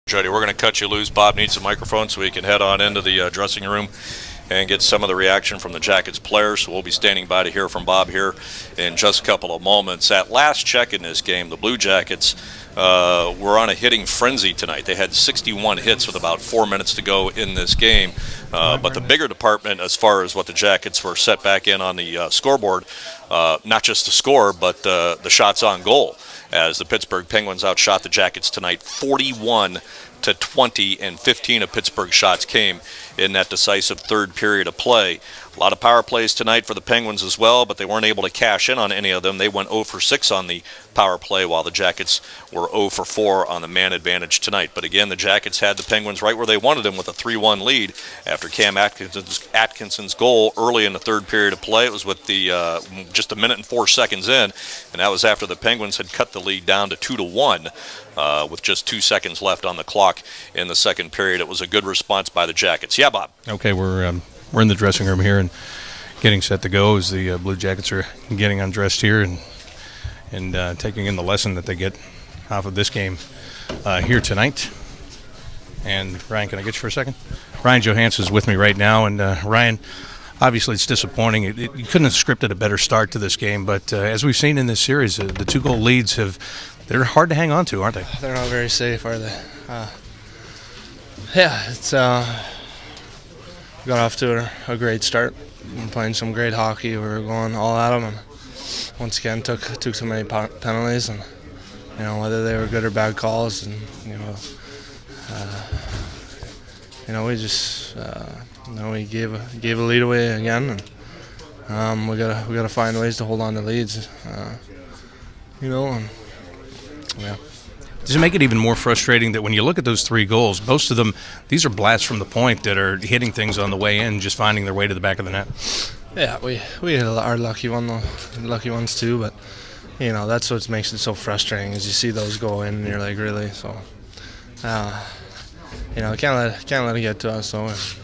Jody, we're going to cut you loose. Bob needs a microphone so he can head on into the dressing room and get some of the reaction from the Jackets players. So we'll be standing by to hear from Bob here in just a couple of moments. At last check in this game, the Blue Jackets were on a hitting frenzy tonight. They had 61 hits with about 4 minutes to go in this game. But the bigger department as far as what the Jackets were set back in on the scoreboard, not just the score, but the shots on goal, as the Pittsburgh Penguins outshot the Jackets tonight 41-20, and 15 of Pittsburgh's shots came in that decisive third period of play. A lot of power plays tonight for the Penguins as well, but they weren't able to cash in on any of them. They went 0 for 6 on the power play, while the Jackets were 0 for 4 on the man advantage tonight. But again, the Jackets had the Penguins right where they wanted them with a 3-1 lead after Cam Atkinson's goal early in the third period of play. It was with the just a minute and 4 seconds in, and that was after the Penguins had cut the lead down to 2-1 with just 2 seconds left on the clock in the second period. It was a good response by the Jackets. Yeah, Bob. Okay, we're in the dressing room here and getting set to go as the Blue Jackets are getting undressed here and taking in the lesson that they get off of this game here tonight. And Ryan, can I get you for a second? Ryan Johansson's with me right now, and Ryan, obviously it's disappointing. You couldn't have scripted a better start to this game, but as we've seen in this series, the 2-goal leads they're hard to hang on to, aren't they? They're not very safe, are they? Yeah, it's got off to a great start. We're playing some great hockey. We were going all at them, and once again took so many penalties, and whether they were good or bad calls, and we just we gave a lead away again, and we gotta find ways to hold on to leads, and yeah. Does it make it even more frustrating that when you look at those 3 goals, most of them, these are blasts from the point that are hitting things on the way in, just finding their way to the back of the net? Yeah, we are lucky ones too, but that's what makes it so frustrating is you see those go in and you're like, really? So can't let it get to us. So it's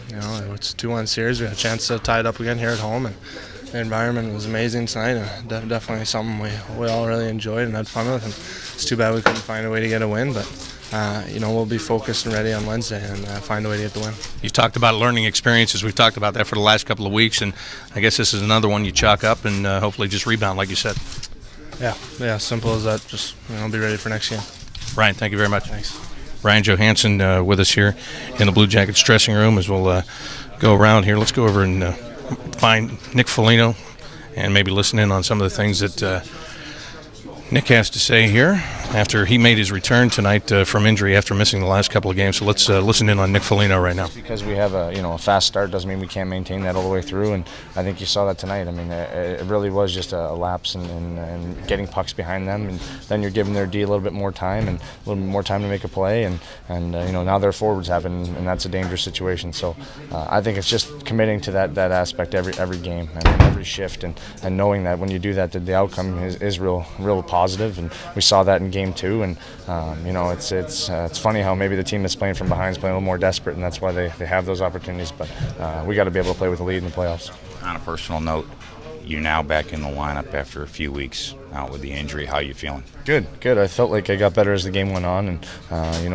a 2-1 series. We had a chance to tie it up again here at home, and the environment was amazing tonight, and definitely something we all really enjoyed and had fun with. And it's too bad we couldn't find a way to get a win, but we'll be focused and ready on Wednesday and find a way to get the win. You've talked about learning experiences. We've talked about that for the last couple of weeks, and I guess this is another one you chalk up and hopefully just rebound, like you said. Yeah, simple as that. Just be ready for next game. Ryan, thank you very much. Thanks. Ryan Johansson with us here in the Blue Jackets dressing room as we'll go around here. Let's go over and find Nick Foligno and maybe listen in on some of the things that Nick has to say here after he made his return tonight from injury after missing the last couple of games. So let's listen in on Nick Foligno right now. Because we have a fast start doesn't mean we can't maintain that all the way through, and I think you saw that tonight. I mean, it really was just a lapse in getting pucks behind them, and then you're giving their D a little bit more time and a little bit more time to make a play, and now their forwards have it, and that's a dangerous situation. So I think it's just committing to that aspect every game and every shift, and knowing that when you do that, the outcome is real positive, and we saw that in Game 2. And it's funny how maybe the team that's playing from behind is playing a little more desperate, and that's why they have those opportunities. But we got to be able to play with a lead in the playoffs. On a personal note, you're now back in the lineup after a few weeks out with the injury. How are you feeling? Good. I felt like I got better as the game went on, and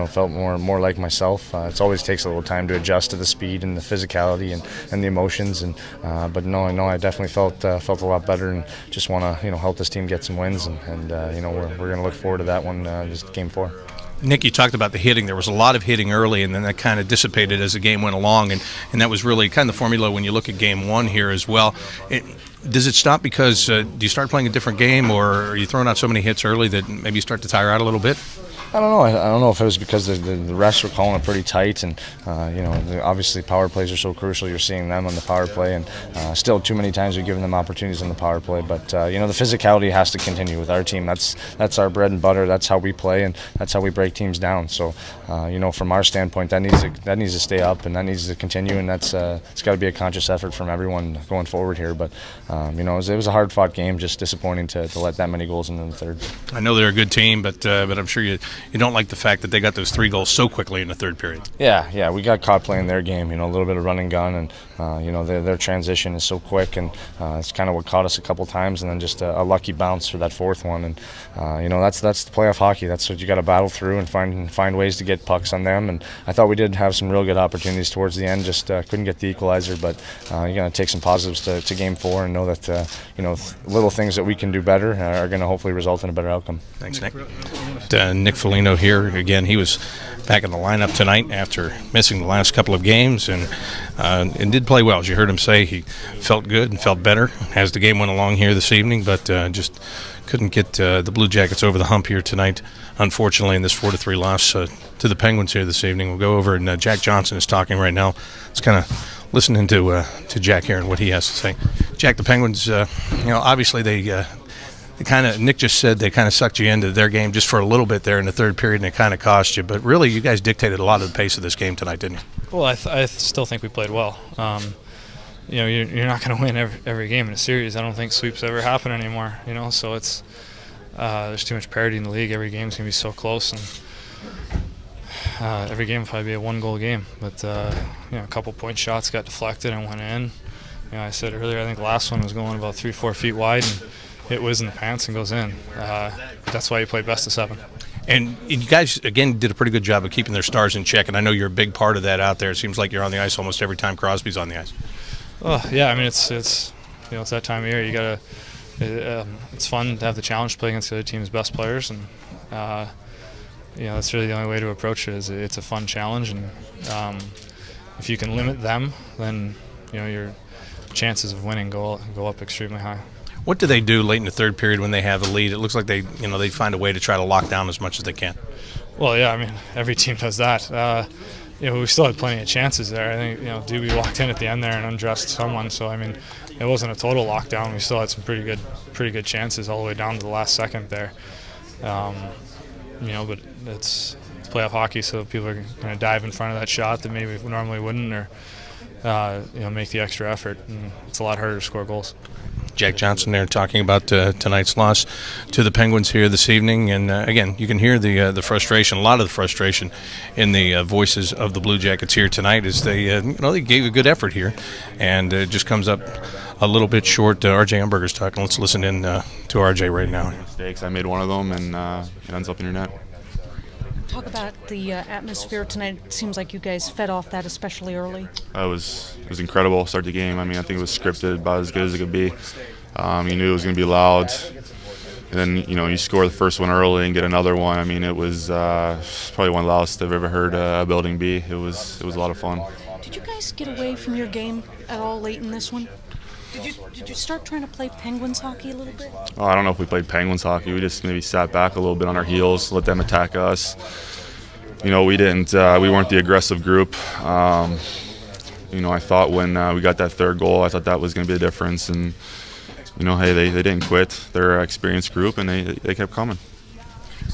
felt more like myself. It always takes a little time to adjust to the speed and the physicality and the emotions, but I definitely felt a lot better, and just want to help this team get some wins, and we're going to look forward to that one, this Game 4. Nick, you talked about the hitting. There was a lot of hitting early, and then that kind of dissipated as the game went along, and that was really kind of the formula when you look at Game 1 here as well. Does it stop because do you start playing a different game, or are you throwing out so many hits early that maybe you start to tire out a little bit? I don't know. I don't know if it was because the refs were calling it pretty tight, and obviously power plays are so crucial. You're seeing them on the power play, and still too many times we're giving them opportunities on the power play. But the physicality has to continue with our team. That's our bread and butter. That's how we play, and that's how we break teams down. So from our standpoint, that needs to stay up, and that needs to continue, and it's got to be a conscious effort from everyone going forward here. But it was a hard-fought game. Just disappointing to let that many goals in the third. I know they're a good team, but I'm sure you don't like the fact that they got those 3 goals so quickly in the third period. Yeah, we got caught playing their game. A little bit of run and gun, and their transition is so quick, and it's kind of what caught us a couple times, and then just a lucky bounce for that fourth one. And that's the playoff hockey. That's what you got to battle through and find ways to get pucks on them. And I thought we did have some real good opportunities towards the end. Just couldn't get the equalizer, but you got to take some positives to Game 4 and know that little things that we can do better are going to hopefully result in a better outcome. Thanks, Nick. Nick Foligno here again. He was back in the lineup tonight after missing the last couple of games, and did play well. As you heard him say, he felt good and felt better as the game went along here this evening, but just couldn't get the Blue Jackets over the hump here tonight, unfortunately, in this 4-3 loss to the Penguins here this evening. We'll go over, and Jack Johnson is talking right now. It's kind of listening to Jack here and what he has to say. Jack, the Penguins, obviously they kind of, Nick just said they kind of sucked you into their game just for a little bit there in the third period, and it kind of cost you. But really, you guys dictated a lot of the pace of this game tonight, didn't you? Well, I still think we played well. You're not going to win every game in a series. I don't think sweeps ever happen anymore. So it's there's too much parity in the league. Every game's going to be so close, and every game will probably be a 1-goal game. But a couple point shots got deflected and went in. I said earlier, I think the last one was going about 3-4 feet wide, and it was in the pants and goes in. That's why you play best of 7. And you guys, again, did a pretty good job of keeping their stars in check, and I know you're a big part of that out there. It seems like you're on the ice almost every time Crosby's on the ice. Oh, yeah, I mean, it's that time of year. You gotta. It's fun to have the challenge to play against the other team's best players, and that's really the only way to approach it. It's a fun challenge, and if you can limit them, then your chances of winning go up extremely high. What do they do late in the third period when they have a lead? It looks like they find a way to try to lock down as much as they can. Well, yeah, I mean, every team does that. We still had plenty of chances there. I think Doobie walked in at the end there and undressed someone. So I mean, it wasn't a total lockdown. We still had some pretty good chances all the way down to the last second there. But it's playoff hockey, so people are going to dive in front of that shot that maybe normally wouldn't, or make the extra effort. And it's a lot harder to score goals. Jack Johnson there talking about tonight's loss to the Penguins here this evening. And again, you can hear the frustration, a lot of the frustration in the voices of the Blue Jackets here tonight as they they gave a good effort here, and it just comes up a little bit short. RJ Umberger's talking. Let's listen in to RJ right now. Mistakes. I made one of them, and it ends up in your net. Talk about the atmosphere tonight. It seems like you guys fed off that especially early. It was incredible to start the game. I mean, I think it was scripted about as good as it could be. You knew it was going to be loud. And then, you score the first one early and get another one. I mean, it was probably one of the loudest I've ever heard a building be. It was a lot of fun. Did you guys get away from your game at all late in this one? Did you start trying to play Penguins hockey a little bit? Oh, I don't know if we played Penguins hockey. We just maybe sat back a little bit on our heels, let them attack us. We didn't. We weren't the aggressive group. I thought when we got that third goal, I thought that was going to be the difference. And hey, they didn't quit. They're an experienced group, and they kept coming.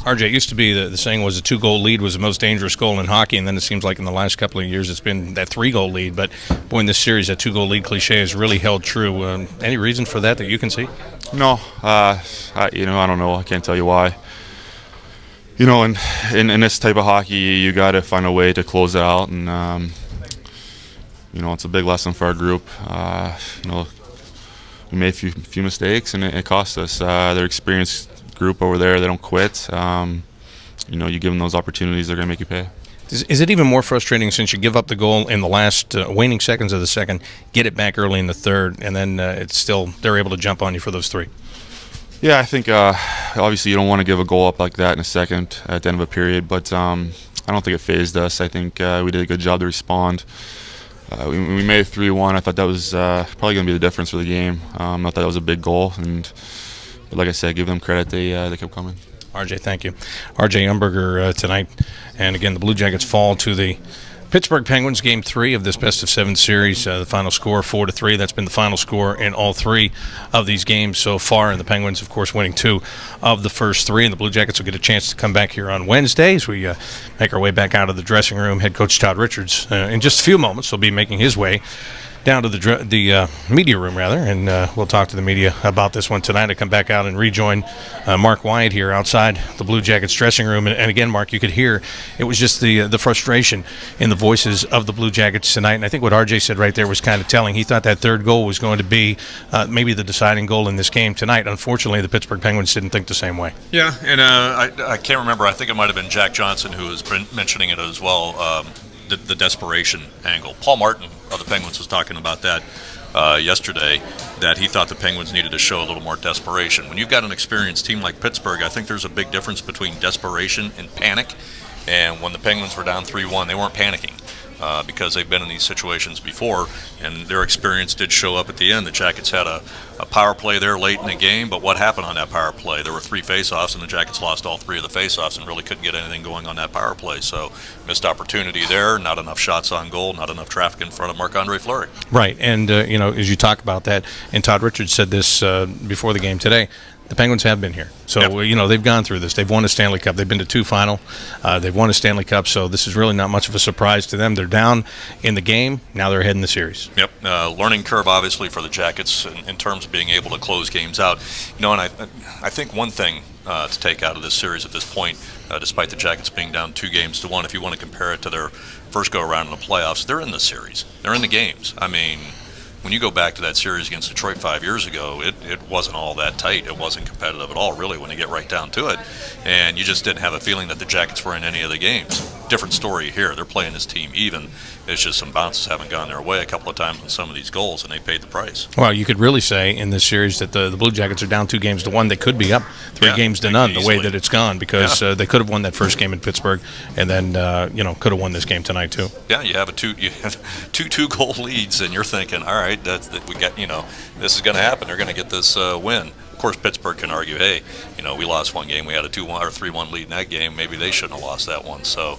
RJ, it used to be the saying was a 2-goal lead was the most dangerous goal in hockey, and then it seems like in the last couple of years it's been that 3-goal lead. But boy, in this series, that 2-goal lead cliche has really held true. Any reason for that you can see? No, I don't know. I can't tell you why. In this type of hockey, you got to find a way to close it out, and it's a big lesson for our group. We made a few mistakes, and it cost us. They're experienced group over there. They don't quit. You give them those opportunities, they're going to make you pay. Is it even more frustrating since you give up the goal in the last waning seconds of the second, get it back early in the third, and then they're able to jump on you for those 3? Yeah, I think obviously you don't want to give a goal up like that in a second at the end of a period, but I don't think it fazed us. I think we did a good job to respond. We made 3-1. I thought that was probably going to be the difference for the game. I thought that was a big goal, but like I said, give them credit. They kept coming. RJ, thank you. RJ Umberger tonight. And again, the Blue Jackets fall to the Pittsburgh Penguins, Game 3 of this best-of-7 series. The final score, 4-3. That's been the final score in all 3 of these games so far. And the Penguins, of course, winning 2 of the first 3. And the Blue Jackets will get a chance to come back here on Wednesday as we make our way back out of the dressing room. Head coach Todd Richards, in just a few moments, will be making his way down to the media room, rather, and we'll talk to the media about this one tonight. I come back out and rejoin Mark Wyatt here outside the Blue Jackets dressing room. And again, Mark, you could hear it was just the frustration in the voices of the Blue Jackets tonight. And I think what RJ said right there was kind of telling. He thought that third goal was going to be maybe the deciding goal in this game tonight. Unfortunately, the Pittsburgh Penguins didn't think the same way. Yeah, and I can't remember. I think it might have been Jack Johnson who was mentioning it as well. The desperation angle. Paul Martin of the Penguins was talking about that yesterday, that he thought the Penguins needed to show a little more desperation. When you've got an experienced team like Pittsburgh, I think there's a big difference between desperation and panic. And when the Penguins were down 3-1, they weren't panicking because they've been in these situations before, and their experience did show up at the end. The Jackets had a power play there late in the game, but what happened on that power play? There were 3 faceoffs, and the Jackets lost all 3 of the faceoffs and really couldn't get anything going on that power play. So missed opportunity there, not enough shots on goal, not enough traffic in front of Marc-Andre Fleury. Right, and as you talk about that, and Todd Richards said this before the game today, the Penguins have been here. So, Yep. They've gone through this. They've won a Stanley Cup. They've been to 2 final. They've won a Stanley Cup, so this is really not much of a surprise to them. They're down in the game. Now they're ahead in the series. Yep. Learning curve, obviously, for the Jackets in terms of being able to close games out. And I think one thing to take out of this series at this point, despite the Jackets being down 2-1, if you want to compare it to their first go-around in the playoffs, they're in the series. They're in the games. I mean, when you go back to that series against Detroit 5 years ago, it wasn't all that tight. It wasn't competitive at all, really, when you get right down to it. And you just didn't have a feeling that the Jackets were in any of the games. Different story here. They're playing this team even. It's just some bounces haven't gone their way a couple of times on some of these goals, and they paid the price. Well, you could really say in this series that the Blue Jackets are down 2-1. They could be up 3 games to none, the way that it's gone, because they could have won that first game in Pittsburgh, and then could have won this game tonight too. Yeah, you have two goal leads, and you're thinking, all right, we got this is going to happen. They're going to get this win. Of course, Pittsburgh can argue, hey, we lost one game. We had a 2-1 or 3-1 lead in that game. Maybe they shouldn't have lost that one. So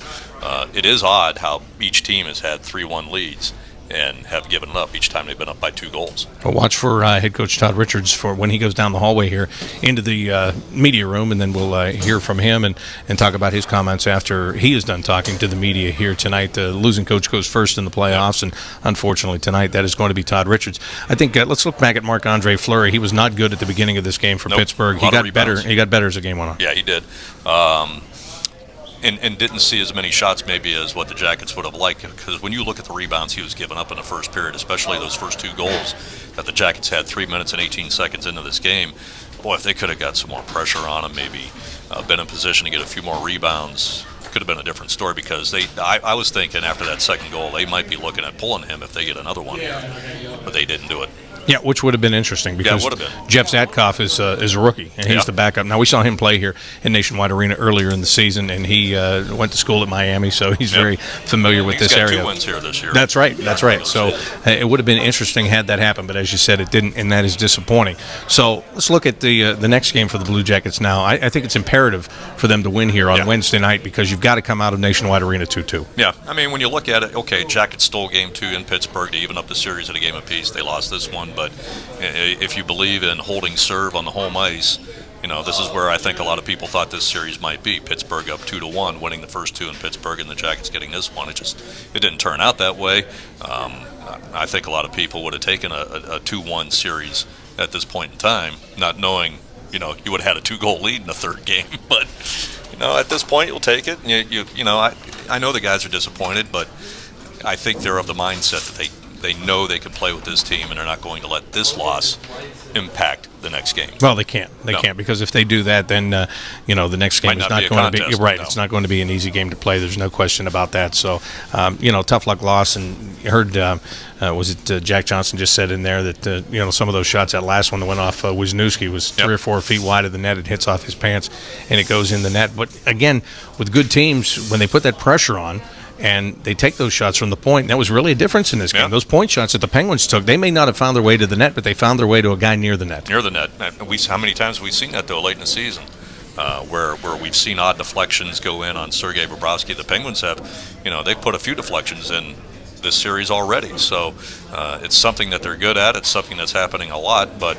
it is odd how each team has had 3-1 leads and have given it up each time they've been up by 2 goals. Well, watch for head coach Todd Richards for when he goes down the hallway here into the media room, and then we'll hear from him and talk about his comments after he is done talking to the media here tonight. The losing coach goes first in the playoffs, and unfortunately tonight that is going to be Todd Richards. I think let's look back at Marc-Andre Fleury. He was not good at the beginning of this game for Pittsburgh. He got better. He got better as the game went on. Yeah, he did. And didn't see as many shots maybe as what the Jackets would have liked, because when you look at the rebounds he was giving up in the first period, especially those first 2 goals that the Jackets had 3 minutes and 18 seconds into this game, boy, if they could have got some more pressure on him, maybe been in position to get a few more rebounds, it could have been a different story, because I was thinking after that second goal they might be looking at pulling him if they get another one, but they didn't do it. Yeah, which would have been interesting, because Jeff Zatkoff is a rookie, and he's the backup. Now, we saw him play here in Nationwide Arena earlier in the season, and he went to school at Miami, so he's very familiar with this area. He's got 2 wins here this year. That's right. So it would have been interesting had that happened, but as you said, it didn't, and that is disappointing. So let's look at the next game for the Blue Jackets now. I think it's imperative for them to win here on Wednesday night, because you've got to come out of Nationwide Arena 2-2. Yeah, I mean, when you look at it, okay, Jackets stole game 2 in Pittsburgh to even up the series at a game apiece. They lost this one, but if you believe in holding serve on the home ice, this is where I think a lot of people thought this series might be. Pittsburgh up 2-1, winning the first 2 in Pittsburgh, and the Jackets getting this one. It didn't turn out that way. I think a lot of people would have taken a 2-1 series at this point in time, not knowing, you would have had a 2-goal lead in the third game. But, at this point, you'll take it. I know the guys are disappointed, but I think they're of the mindset that they know they can play with this team, and they're not going to let this loss impact the next game. Well, they can't. They can't, because if they do that, then the next game is not going to be right. No. It's not going to be an easy game to play. There's no question about that. So, tough luck loss. And you heard, was it Jack Johnson just said in there that some of those shots, that last one that went off Wisniewski was 3 or 4 feet wide of the net. It hits off his pants and it goes in the net. But again, with good teams, when they put that pressure on, and they take those shots from the point. That was really a difference in this game. Those point shots that the Penguins took, they may not have found their way to the net, but they found their way to a guy near the net. Near the net. How many times have we seen that, though, late in the season, where we've seen odd deflections go in on Sergei Bobrovsky? The Penguins have, they've put a few deflections in this series already. So it's something that they're good at. It's something that's happening a lot. But,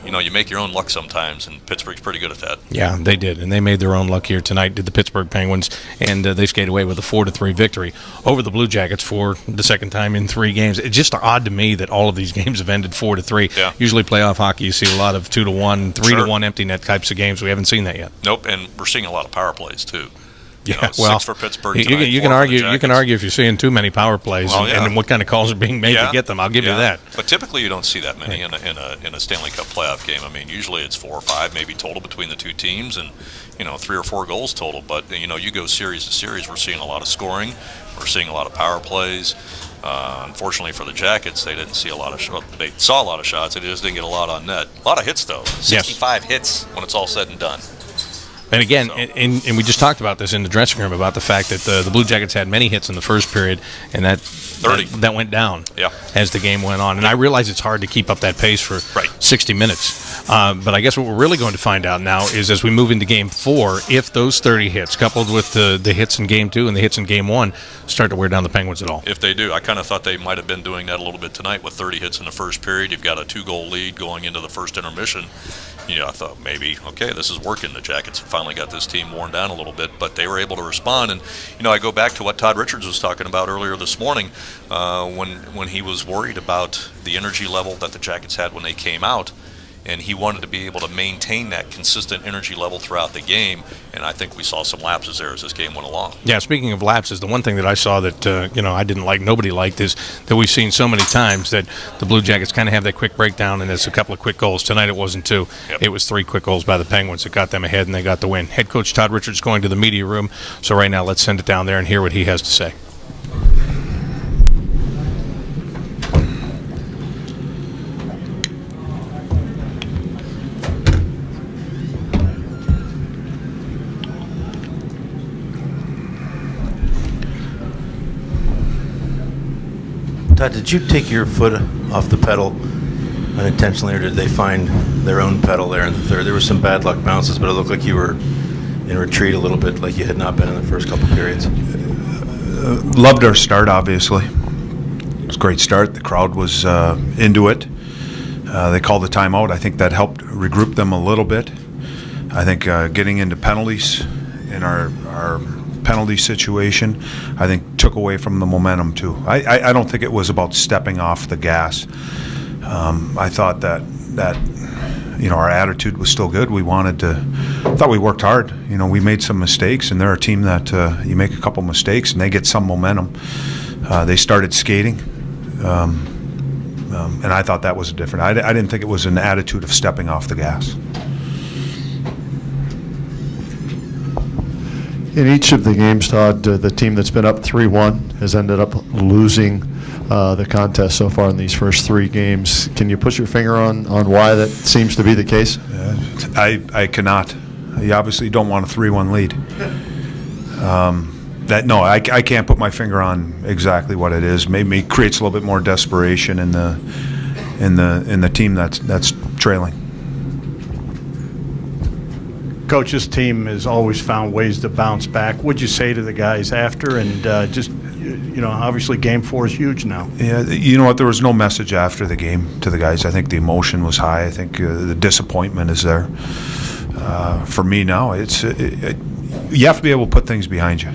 you make your own luck sometimes, and Pittsburgh's pretty good at that. Yeah, they did, and they made their own luck here tonight, did the Pittsburgh Penguins, and they skated away with a 4-3 victory over the Blue Jackets for the second time in 3 games. It's just odd to me that all of these games have ended 4-3. Yeah. Usually playoff hockey, you see a lot of 2-1, 3-1 empty net types of games. We haven't seen that yet. Nope, and we're seeing a lot of power plays, too. Yeah, 6 for Pittsburgh tonight, you 4 can for argue. the You can Jackets. argue if you're seeing too many power plays and what kind of calls are being made to get them. I'll give you that. But typically, you don't see that many in a Stanley Cup playoff game. I mean, usually it's 4 or 5, maybe total between the two teams, and 3 or 4 goals total. But you go series to series, we're seeing a lot of scoring. We're seeing a lot of power plays. Unfortunately for the Jackets, they didn't see a lot of they saw a lot of shots. They just didn't get a lot on net. A lot of hits though. 65 hits when it's all said and done. And again, and we just talked about this in the dressing room about the fact that the Blue Jackets had many hits in the first period, and that 30. That went down as the game went on. And I realize it's hard to keep up that pace for 60 minutes. But I guess what we're really going to find out now is as we move into Game 4, if those 30 hits, coupled with the hits in Game 2 and the hits in Game 1, start to wear down the Penguins at all. If they do. I kind of thought they might have been doing that a little bit tonight with 30 hits in the first period. You've got a 2-goal lead going into the first intermission. I thought maybe, okay, this is working. The Jackets have finally got this team worn down a little bit, but they were able to respond. And, I go back to what Todd Richards was talking about earlier this morning when he was worried about the energy level that the Jackets had when they came out. And he wanted to be able to maintain that consistent energy level throughout the game. And I think we saw some lapses there as this game went along. Yeah, speaking of lapses, the one thing that I saw that, I didn't like, nobody liked, is that we've seen so many times that the Blue Jackets kind of have that quick breakdown and it's a couple of quick goals. Tonight it wasn't 2. Yep. It was 3 quick goals by the Penguins that got them ahead and they got the win. Head coach Todd Richards going to the media room. So right now let's send it down there and hear what he has to say. Todd, did you take your foot off the pedal unintentionally, or did they find their own pedal there in the third? There were some bad luck bounces, but it looked like you were in retreat a little bit, like you had not been in the first couple periods. Loved our start, obviously. It was a great start. The crowd was into it. They called the timeout. I think that helped regroup them a little bit. I think getting into penalties in our penalty situation, I think took away from the momentum too. I don't think it was about stepping off the gas. I thought that our attitude was still good. We thought we worked hard. We made some mistakes, and they're a team that you make a couple mistakes and they get some momentum. They started skating, and I thought that was different. I didn't think it was an attitude of stepping off the gas. In each of the games, Todd, the team that's been up 3-1 has ended up losing the contest so far in these first 3 games. Can you put your finger on why that seems to be the case? I cannot. You obviously don't want a 3-1 lead. I can't put my finger on exactly what it is. Maybe it creates a little bit more desperation in the team that's trailing. Coach's team has always found ways to bounce back. What'd you say to the guys after? And obviously Game 4 is huge now. Yeah, you know what? There was no message after the game to the guys. I think the emotion was high. I think the disappointment is there. For me now, you have to be able to put things behind you.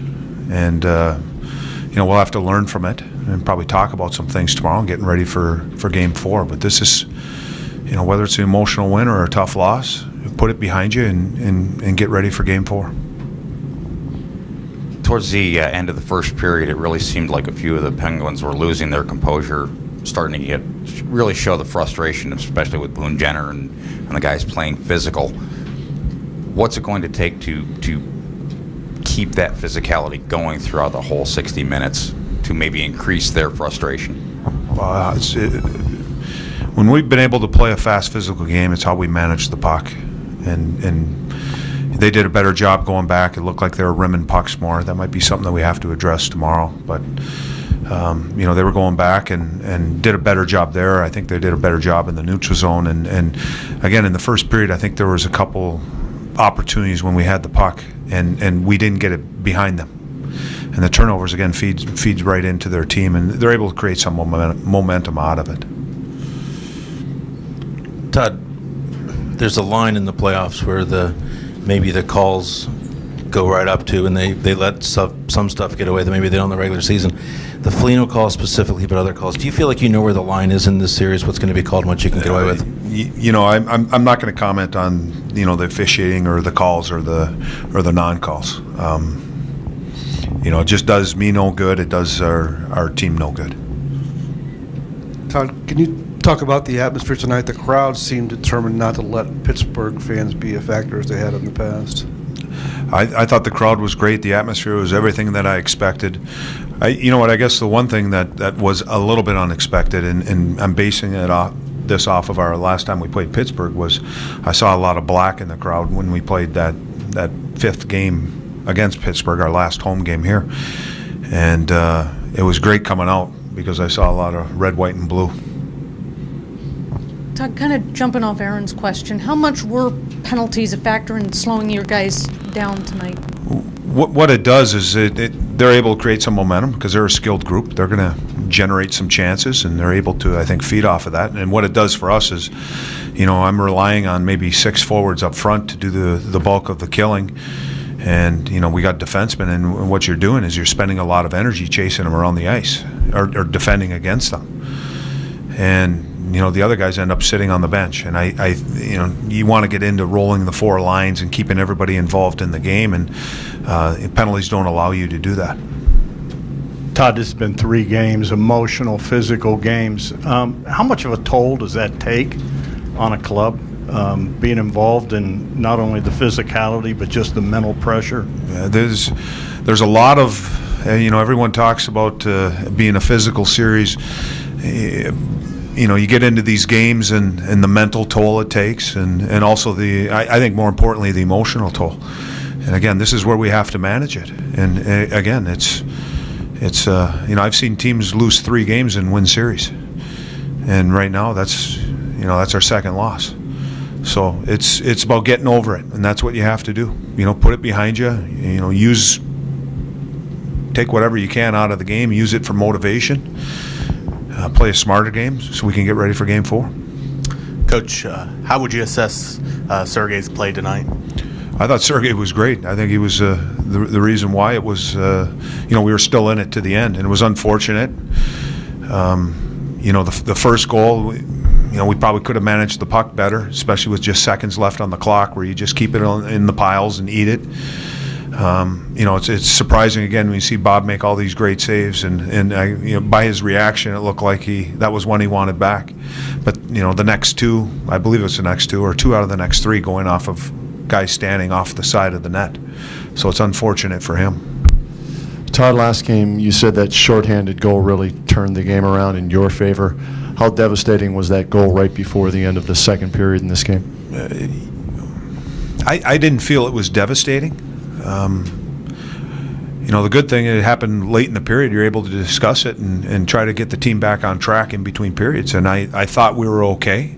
And, we'll have to learn from it and probably talk about some things tomorrow and getting ready for Game 4. But this is, whether it's an emotional win or a tough loss, put it behind you and get ready for Game 4. Towards the end of the first period, it really seemed like a few of the Penguins were losing their composure, starting to really show the frustration, especially with Boone Jenner and the guys playing physical. What's it going to take to keep that physicality going throughout the whole 60 minutes to maybe increase their frustration? When we've been able to play a fast physical game, it's how we manage the puck. And they did a better job going back. It looked like they were rimming pucks more. That might be something that we have to address tomorrow. But, they were going back and did a better job there. I think they did a better job in the neutral zone. And again, in the first period, I think there was a couple opportunities when we had the puck, and we didn't get it behind them. And the turnovers, again, feeds right into their team, and they're able to create some momentum out of it. Todd, there's a line in the playoffs where maybe the calls go right up to, and they let some stuff get away that maybe they don't in the regular season. The Foligno call specifically, but other calls. Do you feel like you know where the line is in this series? What's going to be called and what you can get away with? I'm not going to comment on the officiating or the calls or the non-calls. It just does me no good. It does our team no good. Todd, can you talk about the atmosphere tonight? The crowd seemed determined not to let Pittsburgh fans be a factor as they had in the past. I thought the crowd was great. The atmosphere was everything that I expected. I guess the one thing that was a little bit unexpected, and I'm basing this off of our last time we played Pittsburgh, was I saw a lot of black in the crowd when we played that fifth game against Pittsburgh, our last home game here. And it was great coming out because I saw a lot of red, white, and blue. Todd, kind of jumping off Aaron's question, how much were penalties a factor in slowing your guys down tonight? What it does is they're able to create some momentum because they're a skilled group. They're going to generate some chances, and they're able to, I think, feed off of that. And what it does for us is, I'm relying on maybe 6 forwards up front to do the bulk of the killing. And, we got defensemen, and what you're doing is you're spending a lot of energy chasing them around the ice or defending against them. And, the other guys end up sitting on the bench. And you want to get into rolling the 4 lines and keeping everybody involved in the game, and penalties don't allow you to do that. Todd, this has been 3 games, emotional, physical games. How much of a toll does that take on a club, being involved in not only the physicality but just the mental pressure? Yeah, there's a lot of, everyone talks about being a physical series. You get into these games and the mental toll it takes, and also I think more importantly, the emotional toll. And again, this is where we have to manage it. And again, it's I've seen teams lose 3 games and win series, and right now that's our second loss. So it's about getting over it, and that's what you have to do. Put it behind you. Take whatever you can out of the game, use it for motivation. Play a smarter game so we can get ready for Game 4. Coach, how would you assess Sergei's play tonight? I thought Sergei was great. I think he was the reason why it was, we were still in it to the end, and it was unfortunate. The first goal, we probably could have managed the puck better, especially with just seconds left on the clock, where you just keep it in the piles and eat it. It's surprising again when you see Bob make all these great saves, and by his reaction, it looked like that was one he wanted back. But the next 2, I believe it's the next 2 or 2 out of the next 3 going off of guys standing off the side of the net. So it's unfortunate for him. Todd, last game you said that shorthanded goal really turned the game around in your favor. How devastating was that goal right before the end of the second period in this game? I didn't feel it was devastating. The good thing, it happened late in the period. You're able to discuss it and try to get the team back on track in between periods. And I thought we were okay.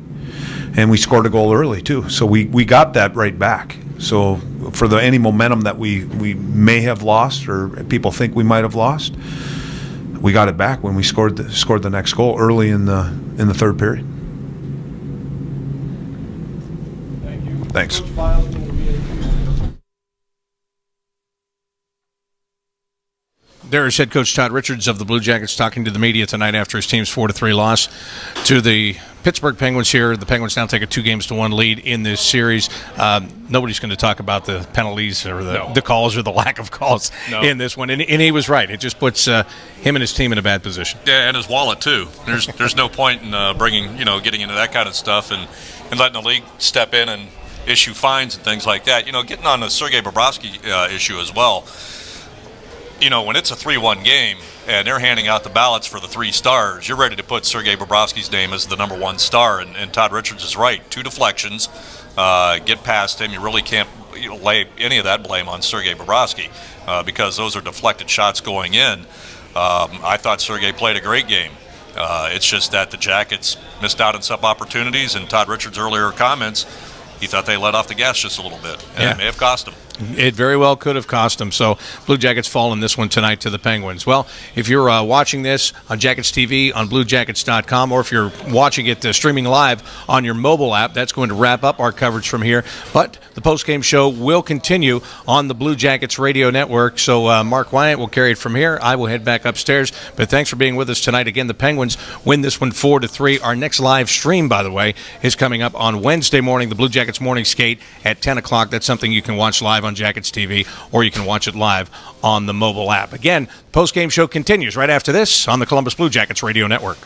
And we scored a goal early, too. So we got that right back. So for any momentum that we may have lost or people think we might have lost, we got it back when we scored the next goal early in the third period. Thank you. Thanks. There's head coach Todd Richards of the Blue Jackets talking to the media tonight after his team's 4-3 loss to the Pittsburgh Penguins here. The Penguins now take a 2-1 lead in this series. Nobody's going to talk about the penalties or the calls or the lack of calls in this one. And he was right. It just puts him and his team in a bad position. Yeah, and his wallet, too. There's no point in getting into that kind of stuff and letting the league step in and issue fines and things like that. Getting on the Sergei Bobrovsky issue as well. When it's a 3-1 game and they're handing out the ballots for the 3 stars, you're ready to put Sergei Bobrovsky's name as the number 1 star. And Todd Richards is right. 2 deflections, get past him. You really can't lay any of that blame on Sergei Bobrovsky because those are deflected shots going in. I thought Sergei played a great game. It's just that the Jackets missed out on some opportunities, and Todd Richards' earlier comments, he thought they let off the gas just a little bit, and it may have cost them. It very well could have cost them. So Blue Jackets fall in this one tonight to the Penguins. Well, if you're watching this on Jackets TV on BlueJackets.com, or if you're watching it streaming live on your mobile app, that's going to wrap up our coverage from here. But the postgame show will continue on the Blue Jackets radio network. So Mark Wyant will carry it from here. I will head back upstairs. But thanks for being with us tonight. Again, the Penguins win this one 4-3. Our next live stream, by the way, is coming up on Wednesday morning, the Blue Jackets morning skate at 10 o'clock. That's something you can watch live on Jackets TV, or you can watch it live on the mobile app. Again, post-game show continues right after this on the Columbus Blue Jackets Radio Network.